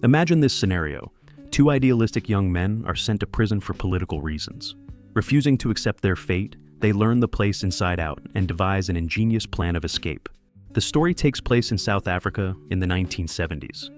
Imagine this scenario. Two idealistic young men are sent to prison for political reasons. Refusing to accept their fate, they learn the place inside out and devise an ingenious plan of escape. The story takes place in South Africa in the 1970s.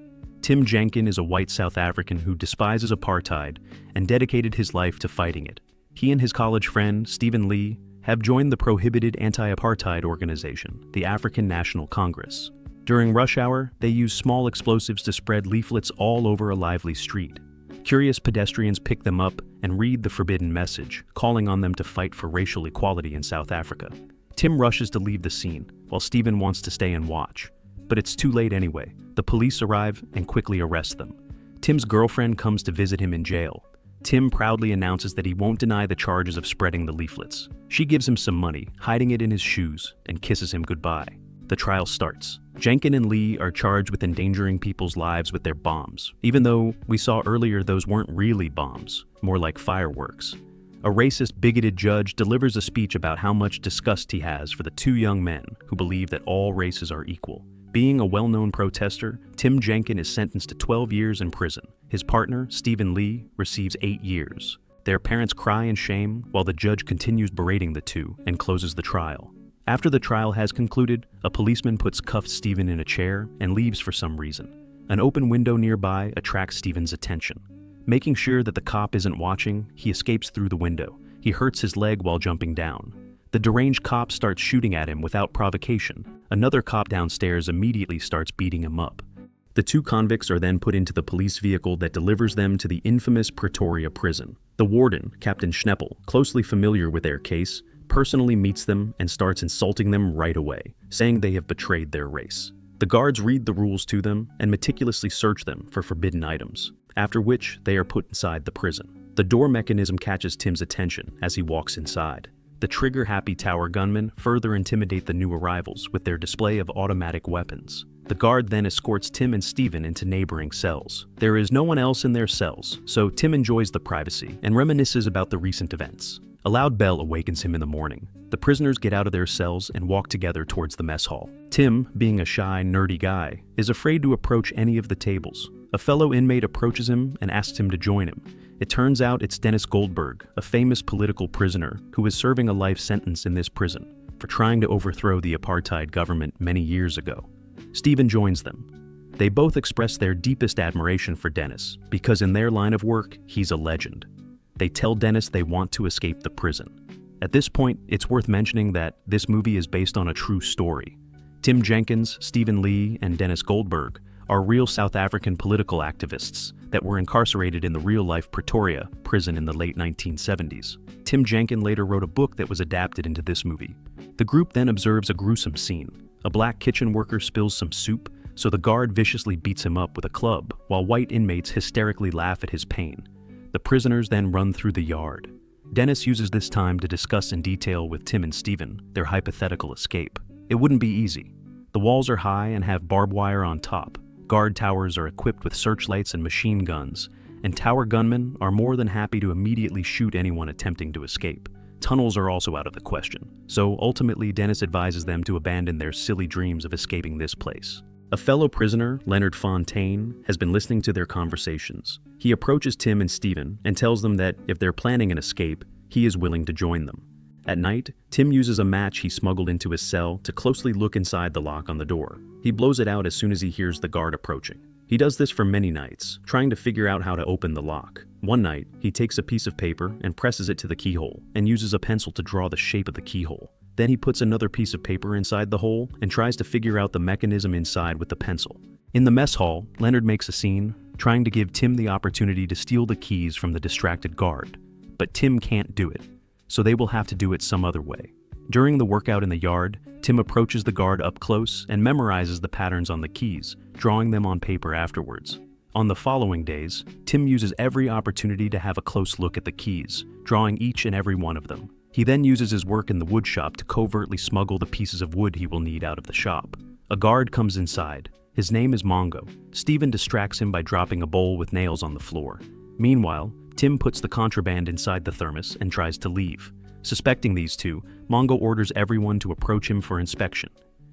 Tim Jenkin is a white South African who despises apartheid and dedicated his life to fighting it. He and his college friend, Stephen Lee, have joined the prohibited anti-apartheid organization, the African National Congress. During rush hour, they use small explosives to spread leaflets all over a lively street. Curious pedestrians pick them up and read the forbidden message, calling on them to fight for racial equality in South Africa. Tim rushes to leave the scene, while Stephen wants to stay and watch. But it's too late anyway. The police arrive and quickly arrest them. Tim's girlfriend comes to visit him in jail. Tim proudly announces that he won't deny the charges of spreading the leaflets. She gives him some money, hiding it in his shoes, and kisses him goodbye. The trial starts. Jenkin and Lee are charged with endangering people's lives with their bombs, even though we saw earlier those weren't really bombs, more like fireworks. A racist, bigoted judge delivers a speech about how much disgust he has for the two young men who believe that all races are equal. Being a well-known protester, Tim Jenkin is sentenced to 12 years in prison. His partner, Stephen Lee, receives 8 years. Their parents cry in shame while the judge continues berating the two and closes the trial. After the trial has concluded, a policeman puts cuffed Stephen in a chair and leaves for some reason. An open window nearby attracts Stephen's attention. Making sure that the cop isn't watching, he escapes through the window. He hurts his leg while jumping down. The deranged cop starts shooting at him without provocation. Another cop downstairs immediately starts beating him up. The two convicts are then put into the police vehicle that delivers them to the infamous Pretoria prison. The warden, Captain Schneppel, closely familiar with their case, personally meets them and starts insulting them right away, saying they have betrayed their race. The guards read the rules to them and meticulously search them for forbidden items, after which they are put inside the prison. The door mechanism catches Tim's attention as he walks inside. The trigger-happy tower gunmen further intimidate the new arrivals with their display of automatic weapons. The guard then escorts Tim and Stephen into neighboring cells. There is no one else in their cells, so Tim enjoys the privacy and reminisces about the recent events. A loud bell awakens him in the morning. The prisoners get out of their cells and walk together towards the mess hall. Tim, being a shy, nerdy guy, is afraid to approach any of the tables. A fellow inmate approaches him and asks him to join him. It turns out it's Dennis Goldberg, a famous political prisoner who is serving a life sentence in this prison for trying to overthrow the apartheid government many years ago. Stephen joins them. They both express their deepest admiration for Dennis because in their line of work, he's a legend. They tell Dennis they want to escape the prison. At this point, it's worth mentioning that this movie is based on a true story. Tim Jenkins, Stephen Lee, and Dennis Goldberg are real South African political activists that were incarcerated in the real-life Pretoria prison in the late 1970s. Tim Jenkin later wrote a book that was adapted into this movie. The group then observes a gruesome scene. A black kitchen worker spills some soup, so the guard viciously beats him up with a club, while white inmates hysterically laugh at his pain. The prisoners then run through the yard. Dennis uses this time to discuss in detail with Tim and Stephen their hypothetical escape. It wouldn't be easy. The walls are high and have barbed wire on top. Guard towers are equipped with searchlights and machine guns, and tower gunmen are more than happy to immediately shoot anyone attempting to escape. Tunnels are also out of the question, so ultimately Dennis advises them to abandon their silly dreams of escaping this place. A fellow prisoner, Leonard Fontaine, has been listening to their conversations. He approaches Tim and Stephen and tells them that if they're planning an escape, he is willing to join them. At night, Tim uses a match he smuggled into his cell to closely look inside the lock on the door. He blows it out as soon as he hears the guard approaching. He does this for many nights, trying to figure out how to open the lock. One night, he takes a piece of paper and presses it to the keyhole and uses a pencil to draw the shape of the keyhole. Then he puts another piece of paper inside the hole and tries to figure out the mechanism inside with the pencil. In the mess hall, Leonard makes a scene, trying to give Tim the opportunity to steal the keys from the distracted guard. But Tim can't do it, so they will have to do it some other way. During the workout in the yard, Tim approaches the guard up close and memorizes the patterns on the keys, drawing them on paper afterwards. On the following days, Tim uses every opportunity to have a close look at the keys, drawing each and every one of them. He then uses his work in the wood shop to covertly smuggle the pieces of wood he will need out of the shop. A guard comes inside. His name is Mongo. Stephen distracts him by dropping a bowl with nails on the floor. Meanwhile, Tim puts the contraband inside the thermos and tries to leave. Suspecting these two, Mongo orders everyone to approach him for inspection.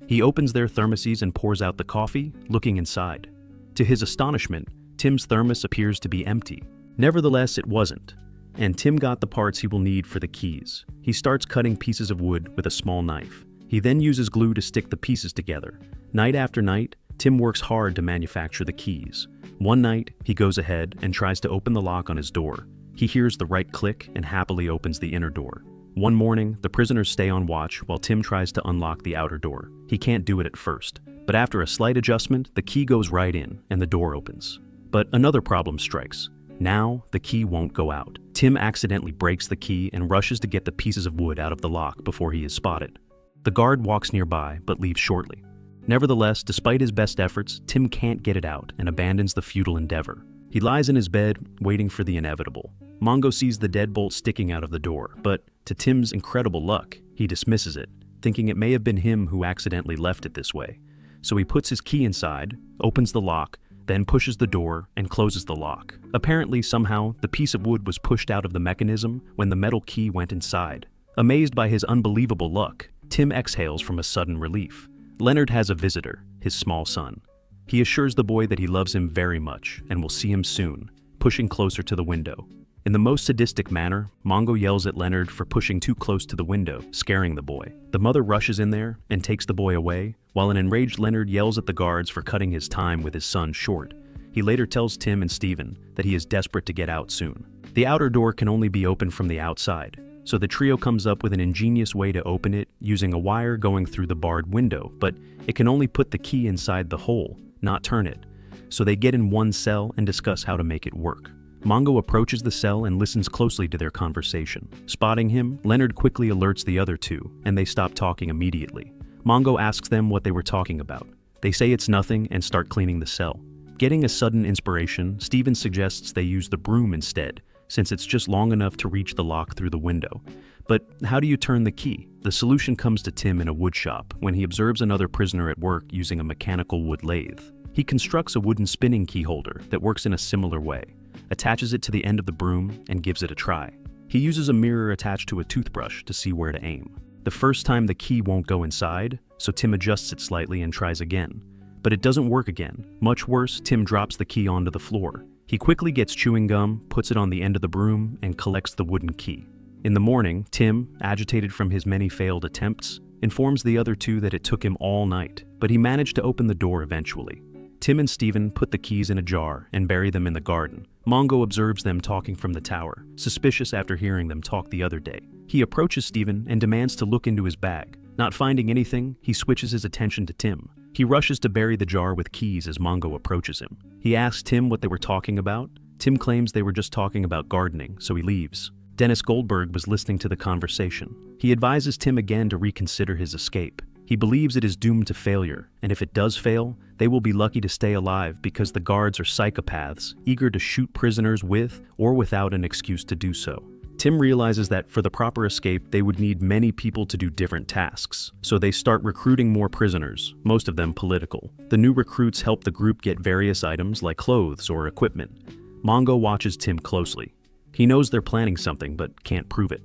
He opens their thermoses and pours out the coffee, looking inside. To his astonishment, Tim's thermos appears to be empty. Nevertheless, it wasn't, and Tim got the parts he will need for the keys. He starts cutting pieces of wood with a small knife. He then uses glue to stick the pieces together. Night after night, Tim works hard to manufacture the keys. One night, he goes ahead and tries to open the lock on his door. He hears the right click and happily opens the inner door. One morning, the prisoners stay on watch while Tim tries to unlock the outer door. He can't do it at first, but after a slight adjustment, the key goes right in and the door opens. But another problem strikes. Now, the key won't go out. Tim accidentally breaks the key and rushes to get the pieces of wood out of the lock before he is spotted. The guard walks nearby but leaves shortly. Nevertheless, despite his best efforts, Tim can't get it out and abandons the futile endeavor. He lies in his bed, waiting for the inevitable. Mongo sees the deadbolt sticking out of the door, but to Tim's incredible luck, he dismisses it, thinking it may have been him who accidentally left it this way. So he puts his key inside, opens the lock, then pushes the door and closes the lock. Apparently, somehow, the piece of wood was pushed out of the mechanism when the metal key went inside. Amazed by his unbelievable luck, Tim exhales from a sudden relief. Leonard has a visitor, his small son. He assures the boy that he loves him very much and will see him soon, pushing closer to the window. In the most sadistic manner, Mongo yells at Leonard for pushing too close to the window, scaring the boy. The mother rushes in there and takes the boy away, while an enraged Leonard yells at the guards for cutting his time with his son short. He later tells Tim and Stephen that he is desperate to get out soon. The outer door can only be opened from the outside, so the trio comes up with an ingenious way to open it using a wire going through the barred window, but it can only put the key inside the hole, not turn it. So they get in one cell and discuss how to make it work. Mongo approaches the cell and listens closely to their conversation. Spotting him, Leonard quickly alerts the other two, and they stop talking immediately. Mongo asks them what they were talking about. They say it's nothing and start cleaning the cell. Getting a sudden inspiration, Stephen suggests they use the broom instead, since it's just long enough to reach the lock through the window. But how do you turn the key? The solution comes to Tim in a wood shop when he observes another prisoner at work using a mechanical wood lathe. He constructs a wooden spinning key holder that works in a similar way, attaches it to the end of the broom, and gives it a try. He uses a mirror attached to a toothbrush to see where to aim. The first time the key won't go inside, so Tim adjusts it slightly and tries again. But it doesn't work again. Much worse, Tim drops the key onto the floor. He quickly gets chewing gum, puts it on the end of the broom, and collects the wooden key. In the morning, Tim, agitated from his many failed attempts, informs the other two that it took him all night, but he managed to open the door eventually. Tim and Stephen put the keys in a jar and bury them in the garden. Mongo observes them talking from the tower, suspicious after hearing them talk the other day. He approaches Stephen and demands to look into his bag. Not finding anything, he switches his attention to Tim. He rushes to bury the jar with keys as Mongo approaches him. He asks Tim what they were talking about. Tim claims they were just talking about gardening, so he leaves. Dennis Goldberg was listening to the conversation. He advises Tim again to reconsider his escape. He believes it is doomed to failure, and if it does fail, they will be lucky to stay alive because the guards are psychopaths, eager to shoot prisoners with or without an excuse to do so. Tim realizes that for the proper escape, they would need many people to do different tasks, so they start recruiting more prisoners, most of them political. The new recruits help the group get various items like clothes or equipment. Mongo watches Tim closely. He knows they're planning something but can't prove it.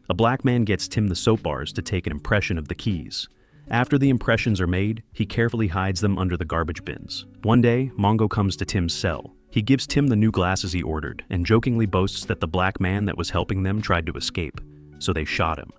A black man gets Tim the soap bars to take an impression of the keys. After the impressions are made, he carefully hides them under the garbage bins. One day, Mongo comes to Tim's cell. He gives Tim the new glasses he ordered and jokingly boasts that the black man that was helping them tried to escape, so they shot him.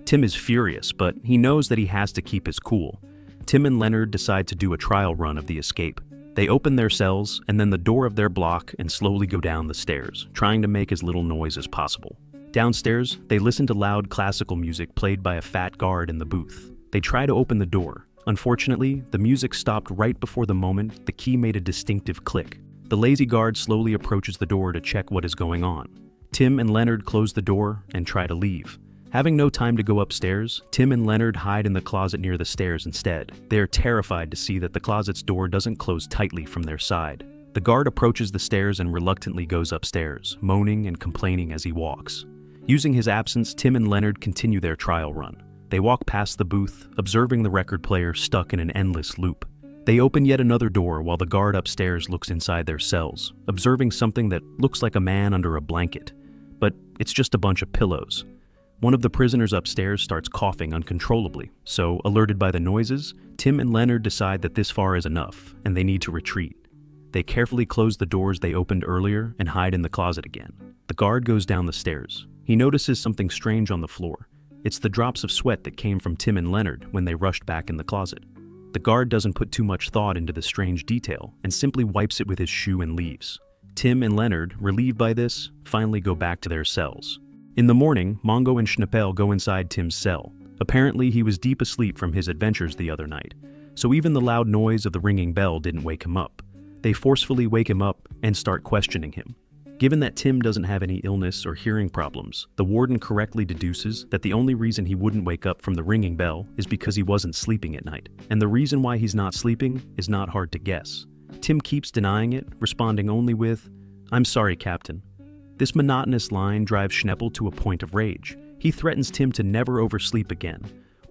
Tim is furious, but he knows that he has to keep his cool. Tim and Leonard decide to do a trial run of the escape. They open their cells and then the door of their block and slowly go down the stairs, trying to make as little noise as possible. Downstairs, they listen to loud classical music played by a fat guard in the booth. They try to open the door. Unfortunately, the music stopped right before the moment the key made a distinctive click. The lazy guard slowly approaches the door to check what is going on. Tim and Leonard close the door and try to leave. Having no time to go upstairs, Tim and Leonard hide in the closet near the stairs instead. They are terrified to see that the closet's door doesn't close tightly from their side. The guard approaches the stairs and reluctantly goes upstairs, moaning and complaining as he walks. Using his absence, Tim and Leonard continue their trial run. They walk past the booth, observing the record player stuck in an endless loop. They open yet another door while the guard upstairs looks inside their cells, observing something that looks like a man under a blanket. But it's just a bunch of pillows. One of the prisoners upstairs starts coughing uncontrollably, so, alerted by the noises, Tim and Leonard decide that this far is enough, and they need to retreat. They carefully close the doors they opened earlier and hide in the closet again. The guard goes down the stairs. He notices something strange on the floor. It's the drops of sweat that came from Tim and Leonard when they rushed back in the closet. The guard doesn't put too much thought into the strange detail and simply wipes it with his shoe and leaves. Tim and Leonard, relieved by this, finally go back to their cells. In the morning, Mongo and Schnappel go inside Tim's cell. Apparently, he was deep asleep from his adventures the other night, so even the loud noise of the ringing bell didn't wake him up. They forcefully wake him up and start questioning him. Given that Tim doesn't have any illness or hearing problems, the warden correctly deduces that the only reason he wouldn't wake up from the ringing bell is because he wasn't sleeping at night. And the reason why he's not sleeping is not hard to guess. Tim keeps denying it, responding only with, "I'm sorry, Captain." This monotonous line drives Schnappel to a point of rage. He threatens Tim to never oversleep again,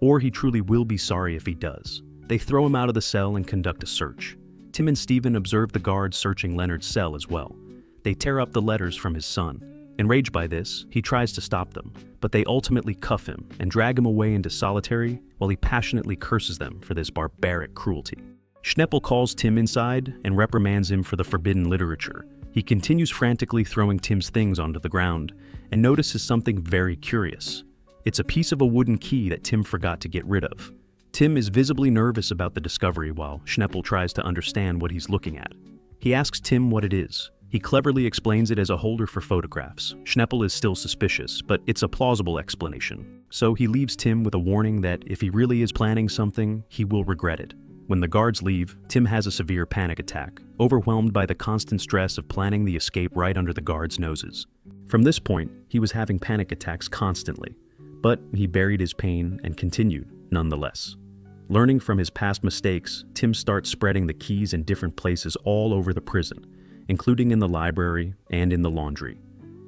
or he truly will be sorry if he does. They throw him out of the cell and conduct a search. Tim and Stephen observe the guards searching Leonard's cell as well. They tear up the letters from his son. Enraged by this, he tries to stop them, but they ultimately cuff him and drag him away into solitary while he passionately curses them for this barbaric cruelty. Schnappel calls Tim inside and reprimands him for the forbidden literature. He continues frantically throwing Tim's things onto the ground and notices something very curious. It's a piece of a wooden key that Tim forgot to get rid of. Tim is visibly nervous about the discovery while Schnappel tries to understand what he's looking at. He asks Tim what it is. He cleverly explains it as a holder for photographs. Schnappel is still suspicious, but it's a plausible explanation. So he leaves Tim with a warning that if he really is planning something, he will regret it. When the guards leave, Tim has a severe panic attack, overwhelmed by the constant stress of planning the escape right under the guards' noses. From this point, he was having panic attacks constantly, but he buried his pain and continued, nonetheless. Learning from his past mistakes, Tim starts spreading the keys in different places all over the prison, including in the library and in the laundry.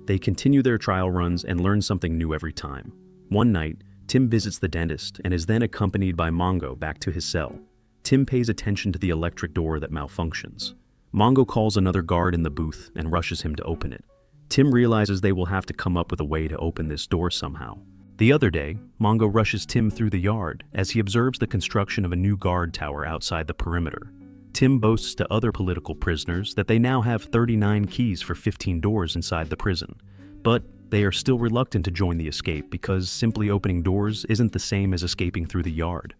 They continue their trial runs and learn something new every time. One night, Tim visits the dentist and is then accompanied by Mongo back to his cell. Tim pays attention to the electric door that malfunctions. Mongo calls another guard in the booth and rushes him to open it. Tim realizes they will have to come up with a way to open this door somehow. The other day, Mongo rushes Tim through the yard as he observes the construction of a new guard tower outside the perimeter. Tim boasts to other political prisoners that they now have 39 keys for 15 doors inside the prison, but they are still reluctant to join the escape because simply opening doors isn't the same as escaping through the yard.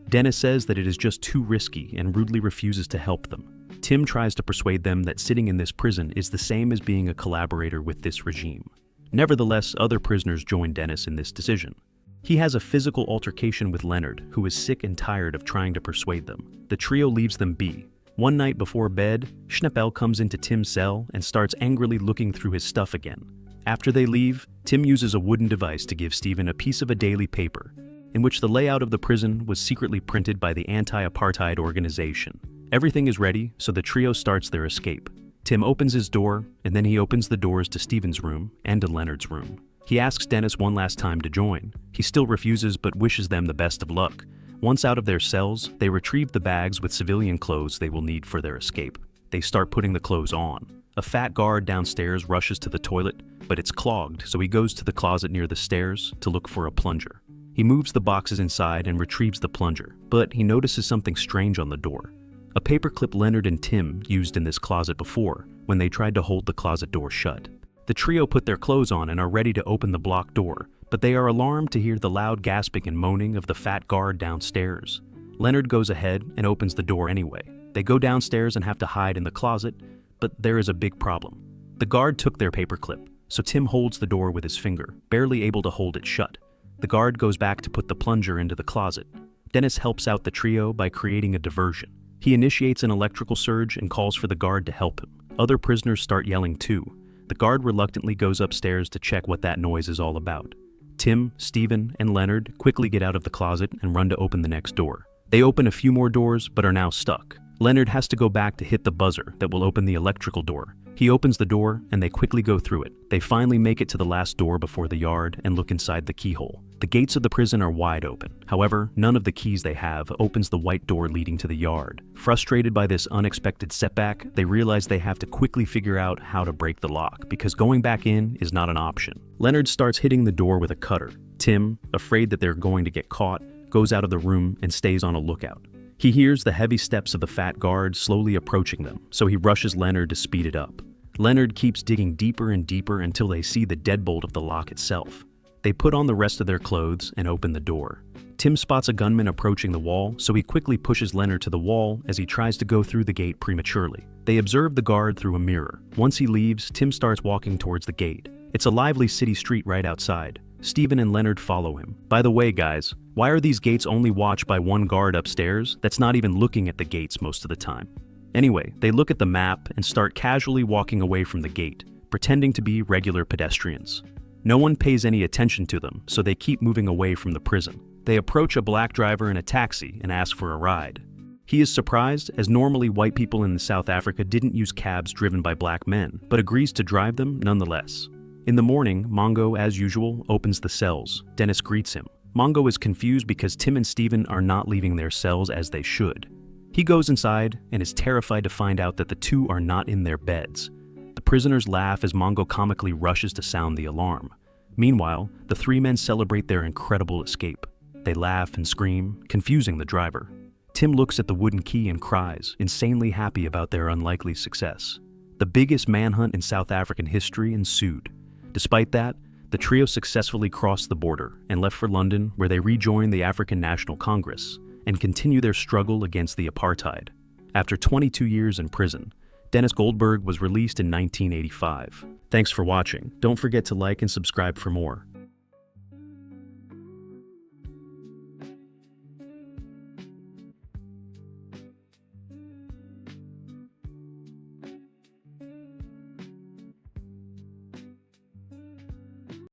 Dennis says that it is just too risky and rudely refuses to help them. Tim tries to persuade them that sitting in this prison is the same as being a collaborator with this regime. Nevertheless, other prisoners join Dennis in this decision. He has a physical altercation with Leonard, who is sick and tired of trying to persuade them. The trio leaves them be. One night before bed, Schnappel comes into Tim's cell and starts angrily looking through his stuff again. After they leave, Tim uses a wooden device to give Stephen a piece of a daily paper, in which the layout of the prison was secretly printed by the anti-apartheid organization. Everything is ready, so the trio starts their escape. Tim opens his door, and then he opens the doors to Stephen's room and to Leonard's room. He asks Dennis one last time to join. He still refuses but wishes them the best of luck. Once out of their cells, they retrieve the bags with civilian clothes they will need for their escape. They start putting the clothes on. A fat guard downstairs rushes to the toilet, but it's clogged, so he goes to the closet near the stairs to look for a plunger. He moves the boxes inside and retrieves the plunger, but he notices something strange on the door. A paperclip Leonard and Tim used in this closet before, when they tried to hold the closet door shut. The trio put their clothes on and are ready to open the blocked door, but they are alarmed to hear the loud gasping and moaning of the fat guard downstairs. Leonard goes ahead and opens the door anyway. They go downstairs and have to hide in the closet, but there is a big problem. The guard took their paperclip, so Tim holds the door with his finger, barely able to hold it shut. The guard goes back to put the plunger into the closet. Dennis helps out the trio by creating a diversion. He initiates an electrical surge and calls for the guard to help him. Other prisoners start yelling too. The guard reluctantly goes upstairs to check what that noise is all about. Tim, Stephen, and Leonard quickly get out of the closet and run to open the next door. They open a few more doors but are now stuck. Leonard has to go back to hit the buzzer that will open the electrical door. He opens the door and they quickly go through it. They finally make it to the last door before the yard and look inside the keyhole. The gates of the prison are wide open. However, none of the keys they have opens the white door leading to the yard. Frustrated by this unexpected setback, they realize they have to quickly figure out how to break the lock because going back in is not an option. Leonard starts hitting the door with a cutter. Tim, afraid that they're going to get caught, goes out of the room and stays on a lookout. He hears the heavy steps of the fat guard slowly approaching them, so he rushes Leonard to speed it up. Leonard keeps digging deeper and deeper until they see the deadbolt of the lock itself. They put on the rest of their clothes and open the door. Tim spots a gunman approaching the wall, so he quickly pushes Leonard to the wall as he tries to go through the gate prematurely. They observe the guard through a mirror. Once he leaves, Tim starts walking towards the gate. It's a lively city street right outside. Stephen and Leonard follow him. By the way, guys, why are these gates only watched by one guard upstairs that's not even looking at the gates most of the time? Anyway, they look at the map and start casually walking away from the gate, pretending to be regular pedestrians. No one pays any attention to them, so they keep moving away from the prison. They approach a black driver in a taxi and ask for a ride. He is surprised, as normally white people in South Africa didn't use cabs driven by black men, but agrees to drive them nonetheless. In the morning, Mongo, as usual, opens the cells. Dennis greets him. Mongo is confused because Tim and Stephen are not leaving their cells as they should. He goes inside and is terrified to find out that the two are not in their beds. The prisoners laugh as Mongo comically rushes to sound the alarm. Meanwhile, the three men celebrate their incredible escape. They laugh and scream, confusing the driver. Tim looks at the wooden key and cries, insanely happy about their unlikely success. The biggest manhunt in South African history ensued. Despite that, the trio successfully crossed the border and left for London, where they rejoined the African National Congress and continue their struggle against the apartheid. After 22 years in prison, Dennis Goldberg was released in 1985. Thanks for watching. Don't forget to like and subscribe for more.